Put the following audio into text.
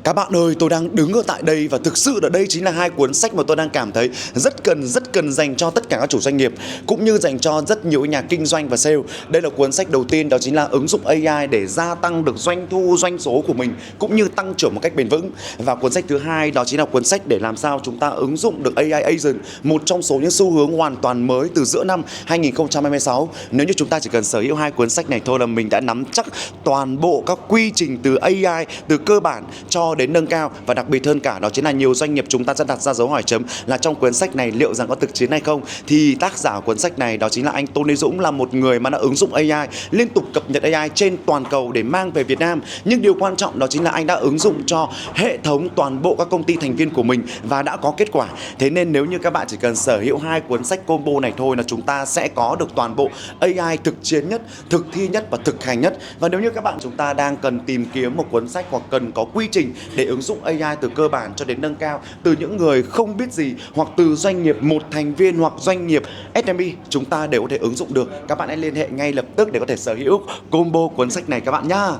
Các bạn ơi, tôi đang đứng ở tại đây và thực sự là đây chính là hai cuốn sách mà tôi đang cảm thấy rất cần dành cho tất cả các chủ doanh nghiệp cũng như dành cho rất nhiều nhà kinh doanh và sale. Đây là cuốn sách đầu tiên, đó chính là ứng dụng AI để gia tăng được doanh thu, doanh số của mình cũng như tăng trưởng một cách bền vững. Và cuốn sách thứ hai đó chính là cuốn sách để làm sao chúng ta ứng dụng được AI agent, một trong số những xu hướng hoàn toàn mới từ giữa năm 2026. Nếu như chúng ta chỉ cần sở hữu hai cuốn sách này thôi là mình đã nắm chắc toàn bộ các quy trình từ AI, từ cơ bản cho đến nâng cao. Và đặc biệt hơn cả đó chính là nhiều doanh nghiệp chúng ta sẽ đặt ra dấu hỏi chấm là trong cuốn sách này liệu rằng có thực chiến hay không. Thì tác giả của cuốn sách này đó chính là anh Tony Dũng, là một người mà đã ứng dụng AI, liên tục cập nhật AI trên toàn cầu để mang về Việt Nam. Nhưng điều quan trọng đó chính là anh đã ứng dụng cho hệ thống toàn bộ các công ty thành viên của mình và đã có kết quả. Thế nên nếu như các bạn chỉ cần sở hữu hai cuốn sách combo này thôi là chúng ta sẽ có được toàn bộ AI thực chiến nhất, thực thi nhất và thực hành nhất. Và nếu như các bạn chúng ta đang cần tìm kiếm một cuốn sách hoặc cần có quy trình để ứng dụng AI từ cơ bản cho đến nâng cao, từ những người không biết gì hoặc từ doanh nghiệp một thành viên hoặc doanh nghiệp SME, chúng ta đều có thể ứng dụng được. Các bạn hãy liên hệ ngay lập tức để có thể sở hữu combo cuốn sách này các bạn nhá.